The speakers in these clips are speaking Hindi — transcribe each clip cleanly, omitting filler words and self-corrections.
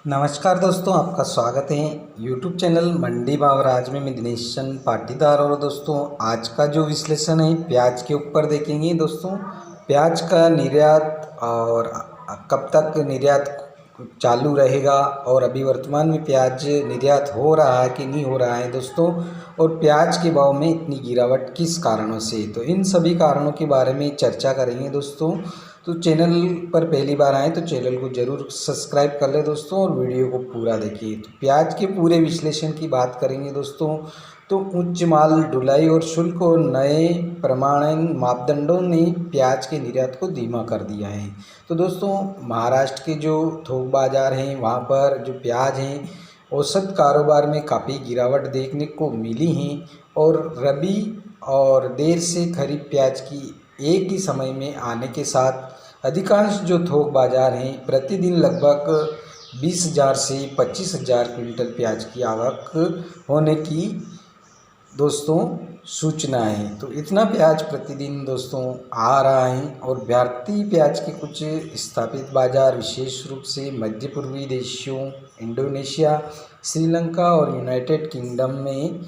नमस्कार दोस्तों, आपका स्वागत है यूट्यूब चैनल मंडी भाव राज में। मैं दिनेश चंद पाटीदार। और दोस्तों, आज का जो विश्लेषण है प्याज के ऊपर देखेंगे। दोस्तों, प्याज का निर्यात और कब तक निर्यात चालू रहेगा, और अभी वर्तमान में प्याज निर्यात हो रहा है कि नहीं हो रहा है दोस्तों, और प्याज के भाव में इतनी गिरावट किस कारणों से, तो इन सभी कारणों के बारे में चर्चा करेंगे दोस्तों। तो चैनल पर पहली बार आए तो चैनल को जरूर सब्सक्राइब कर ले दोस्तों, और वीडियो को पूरा देखिए। तो प्याज के पूरे विश्लेषण की बात करेंगे दोस्तों। तो उच्च माल ढुलाई और शुल्क और नए प्रमाणन मापदंडों ने प्याज के निर्यात को धीमा कर दिया है। तो दोस्तों, महाराष्ट्र के जो थोक बाजार हैं वहाँ पर जो प्याज हैं औसत कारोबार में काफ़ी गिरावट देखने को मिली हैं, और रबी और देर से खरीफ प्याज की एक ही समय में आने के साथ अधिकांश जो थोक बाजार हैं प्रतिदिन लगभग 20,000 से 25,000 क्विंटल प्याज की आवक होने की दोस्तों सूचना है। तो इतना प्याज प्रतिदिन दोस्तों आ रहा है। और भारतीय प्याज के कुछ स्थापित बाजार विशेष रूप से मध्य पूर्वी देशों इंडोनेशिया, श्रीलंका और यूनाइटेड किंगडम में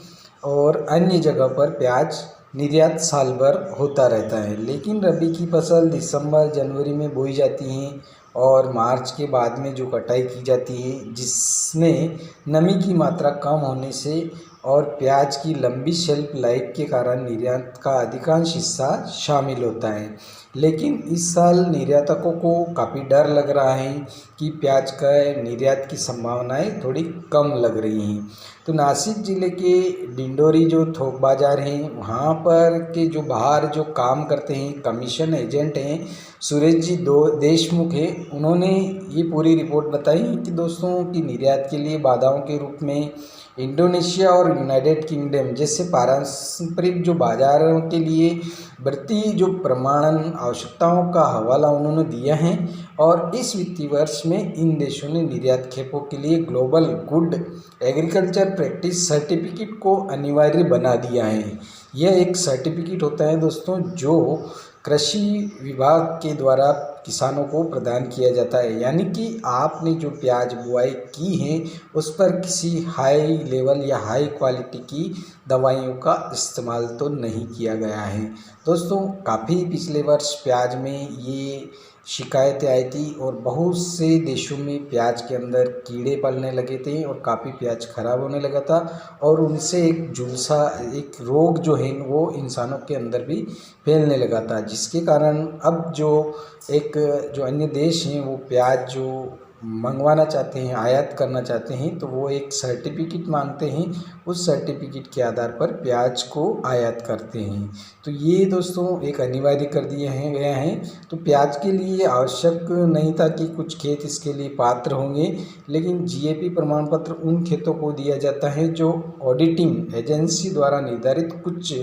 और अन्य जगह पर प्याज निर्यात साल भर होता रहता है। लेकिन रबी की फसल दिसंबर जनवरी में बोई जाती है और मार्च के बाद में जो कटाई की जाती है, जिसमें नमी की मात्रा कम होने से और प्याज की लंबी शेल्फ लाइफ के कारण निर्यात का अधिकांश हिस्सा शामिल होता है। लेकिन इस साल निर्यातकों को काफ़ी डर लग रहा है कि प्याज का निर्यात की संभावनाएं थोड़ी कम लग रही हैं। तो नासिक ज़िले के डिंडोरी जो थोक बाज़ार हैं वहाँ पर के जो बाहर जो काम करते हैं कमीशन एजेंट हैं सुरेश जी देशमुख है, उन्होंने ये पूरी रिपोर्ट बताई कि दोस्तों की निर्यात के लिए बाधाओं के रूप में इंडोनेशिया और यूनाइटेड किंगडम जैसे पारंपरिक जो बाजारों के लिए बढ़ती जो प्रमाणन आवश्यकताओं का हवाला उन्होंने दिया है। और इस वित्तीय वर्ष में इन देशों ने निर्यात खेपों के लिए global good agriculture practice certificate को अनिवार्य बना दिया है। यह एक सर्टिफिकेट होता है दोस्तों जो कृषि विभाग के द्वारा किसानों को प्रदान किया जाता है, यानी कि आपने जो प्याज बुआई की है उस पर किसी हाई लेवल या हाई क्वालिटी की दवाइयों का इस्तेमाल तो नहीं किया गया है। दोस्तों, काफ़ी पिछले वर्ष प्याज में ये शिकायतें आई थी और बहुत से देशों में प्याज के अंदर कीड़े पलने लगे थे और काफ़ी प्याज खराब होने लगा था, और उनसे एक झुलसा एक रोग जो है वो इंसानों के अंदर भी फैलने लगा था, जिसके कारण अब जो अन्य देश हैं वो प्याज जो मंगवाना चाहते हैं, आयात करना चाहते हैं, तो वो एक सर्टिफिकेट मांगते हैं। उस सर्टिफिकेट के आधार पर प्याज को आयात करते हैं। तो ये दोस्तों एक अनिवार्य कर दिया है गया है। तो प्याज के लिए आवश्यक नहीं था कि कुछ खेत इसके लिए पात्र होंगे, लेकिन जीएपी प्रमाण पत्र उन खेतों को दिया जाता है जो ऑडिटिंग एजेंसी द्वारा निर्धारित कुछ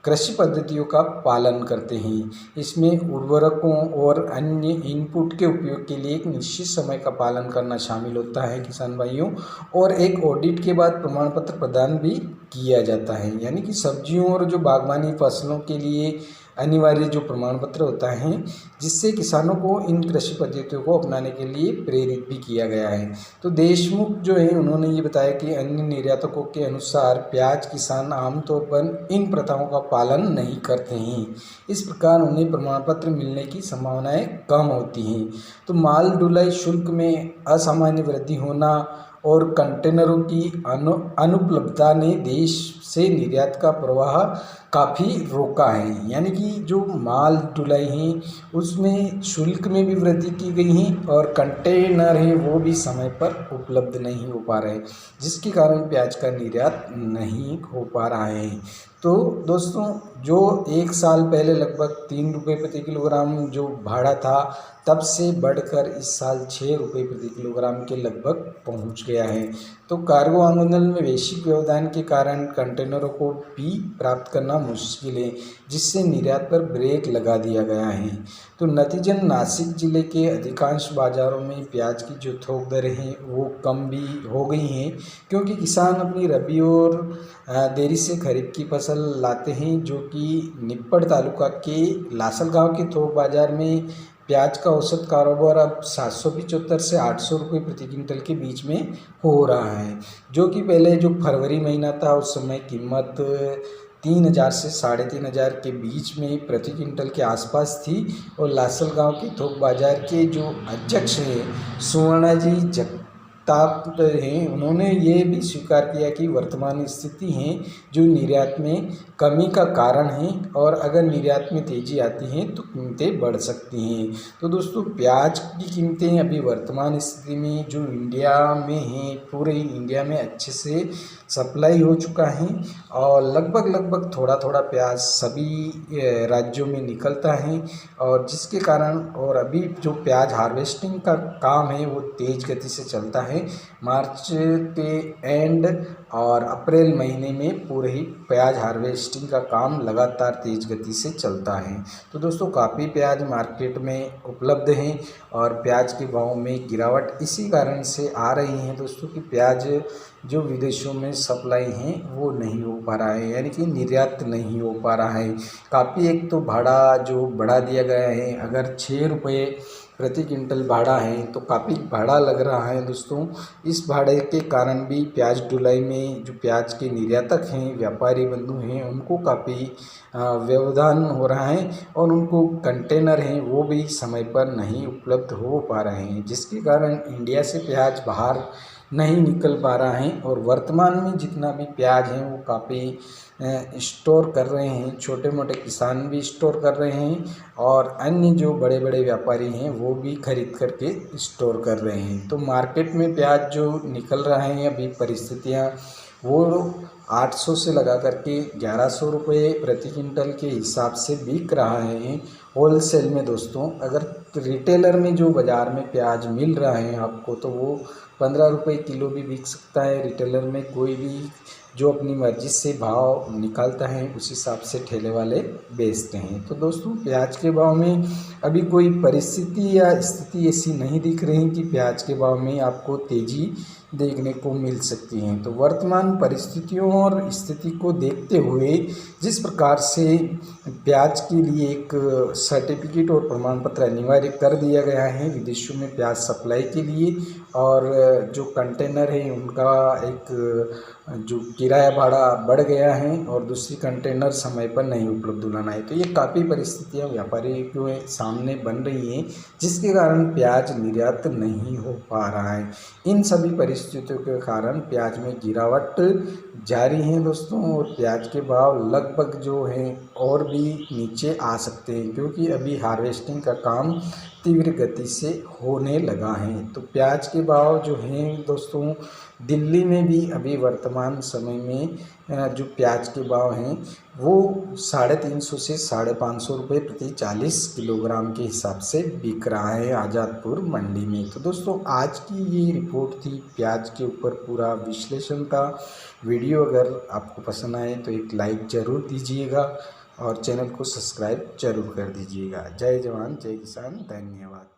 कृषि पद्धतियों का पालन करते हैं। इसमें उर्वरकों और अन्य इनपुट के उपयोग के लिए एक निश्चित समय का पालन करना शामिल होता है किसान भाइयों, और एक ऑडिट के बाद प्रमाण पत्र प्रदान भी किया जाता है। यानी कि सब्जियों और जो बागवानी फसलों के लिए अनिवार्य जो प्रमाण पत्र होता है, जिससे किसानों को इन कृषि पद्धतियों को अपनाने के लिए प्रेरित भी किया गया है। तो देशमुख जो है उन्होंने ये बताया कि अन्य निर्यातकों के अनुसार प्याज किसान आमतौर पर इन प्रथाओं का पालन नहीं करते हैं। इस प्रकार उन्हें प्रमाण पत्र मिलने की संभावनाएं कम होती हैं। तो माल ढुलाई शुल्क में असामान्य वृद्धि होना और कंटेनरों की अनुपलब्धता ने देश से निर्यात का प्रवाह काफ़ी रोका है। यानी कि जो माल ढुलाई है उसमें शुल्क में भी वृद्धि की गई है, और कंटेनर हैं वो भी समय पर उपलब्ध नहीं हो पा रहे, जिसके कारण प्याज का निर्यात नहीं हो पा रहा है। तो दोस्तों, जो एक साल पहले लगभग 3 रुपये प्रति किलोग्राम जो भाड़ा था, तब से बढ़कर इस साल 6 रुपये प्रति किलोग्राम के लगभग पहुंच गया है। तो कार्गो आंदोलन में वैश्विक व्यवधान के कारण कंटेनरों को भी प्राप्त करना मुश्किल है, जिससे निर्यात पर ब्रेक लगा दिया गया है। तो नतीजन नासिक जिले के अधिकांश बाज़ारों में प्याज की जो थोक दरें हैं वो कम भी हो गई हैं, क्योंकि किसान अपनी रबी और देरी से खरीफ की फसल लाते हैं, जो कि निप्पड़ तालुका के लासल गांव के थोक बाज़ार में प्याज का औसत कारोबार अब 775 से 800 रुपये प्रति क्विंटल के बीच में हो रहा है, जो कि पहले जो फरवरी महीना था उस समय कीमत 3000 से 3500 के बीच में प्रति क्विंटल के आसपास थी। और लासलगांव के थोक बाजार के जो अध्यक्ष हैं सुवर्णा जी जगताप हैं, उन्होंने ये भी स्वीकार किया कि वर्तमान स्थिति है जो निर्यात में कमी का कारण है, और अगर निर्यात में तेज़ी आती है तो कीमतें बढ़ सकती हैं। तो दोस्तों प्याज की कीमतें अभी वर्तमान स्थिति में जो इंडिया में हैं, पूरे इंडिया में अच्छे से सप्लाई हो चुका है, और लगभग थोड़ा थोड़ा प्याज सभी राज्यों में निकलता है, और जिसके कारण और अभी जो प्याज हार्वेस्टिंग का काम है वो तेज़ गति से चलता है। मार्च के एंड और अप्रैल महीने में पूरे ही प्याज हार्वेस्टिंग का काम लगातार तेज़ गति से चलता है। तो दोस्तों काफ़ी प्याज मार्केट में उपलब्ध हैं, और प्याज के भाव में गिरावट इसी कारण से आ रही है दोस्तों कि प्याज जो विदेशों में सप्लाई हैं वो नहीं हो पा रहा है, यानी कि निर्यात नहीं हो पा रहा है। काफ़ी एक तो भाड़ा जो बढ़ा दिया गया है, अगर 6 रुपये प्रति क्विंटल भाड़ा है तो काफ़ी भाड़ा लग रहा है दोस्तों। इस भाड़े के कारण भी प्याज ढुलाई में जो प्याज के निर्यातक हैं, व्यापारी बंधु हैं, उनको काफ़ी व्यवधान हो रहा है, और उनको कंटेनर हैं वो भी समय पर नहीं उपलब्ध हो पा रहे हैं, जिसके कारण इंडिया से प्याज बाहर नहीं निकल पा रहा है। और वर्तमान में जितना भी प्याज है वो काफ़ी स्टोर कर रहे हैं, छोटे मोटे किसान भी स्टोर कर रहे हैं, और अन्य जो बड़े बड़े व्यापारी हैं वो भी खरीद करके स्टोर कर रहे हैं। तो मार्केट में प्याज जो निकल रहा है अभी परिस्थितियाँ वो 800 से लगा करके 1100 रुपये प्रति क्विंटल के हिसाब से बिक रहा है होलसेल में दोस्तों। अगर रिटेलर में जो बाज़ार में प्याज मिल रहा है आपको तो वो 15 रुपये किलो भी बिक सकता है। रिटेलर में कोई भी जो अपनी मर्ज़ी से भाव निकालता है उस हिसाब से ठेले वाले बेचते हैं। तो दोस्तों प्याज के भाव में अभी कोई परिस्थिति या स्थिति ऐसी नहीं दिख रही कि प्याज के भाव में आपको तेज़ी देखने को मिल सकती हैं। तो वर्तमान परिस्थितियों और स्थिति को देखते हुए जिस प्रकार से प्याज के लिए एक सर्टिफिकेट और प्रमाण पत्र अनिवार्य कर दिया गया है विदेशों में प्याज सप्लाई के लिए, और जो कंटेनर है उनका एक जो किराया भाड़ा बढ़ गया है, और दूसरी कंटेनर समय पर नहीं उपलब्ध होना है, तो ये काफ़ी परिस्थितियाँ व्यापारियों के सामने बन रही हैं, जिसके कारण प्याज निर्यात नहीं हो पा रहा है। इन सभी परिस्थितियों के कारण प्याज में गिरावट जारी है दोस्तों, और प्याज के भाव लगभग जो हैं और भी नीचे आ सकते हैं, क्योंकि अभी हार्वेस्टिंग का काम तीव्र गति से होने लगा है। तो प्याज के भाव जो हैं दोस्तों दिल्ली में भी अभी वर्तमान समय में जो प्याज के भाव हैं वो 350 से 550 रुपये प्रति 40 किलोग्राम के हिसाब से बिक रहा है आज़ादपुर मंडी में। तो दोस्तों आज की ये रिपोर्ट थी प्याज के ऊपर पूरा विश्लेषण का वीडियो। अगर आपको पसंद आए तो एक लाइक ज़रूर दीजिएगा, और चैनल को सब्सक्राइब जरूर कर दीजिएगा। जय जवान जय किसान, धन्यवाद।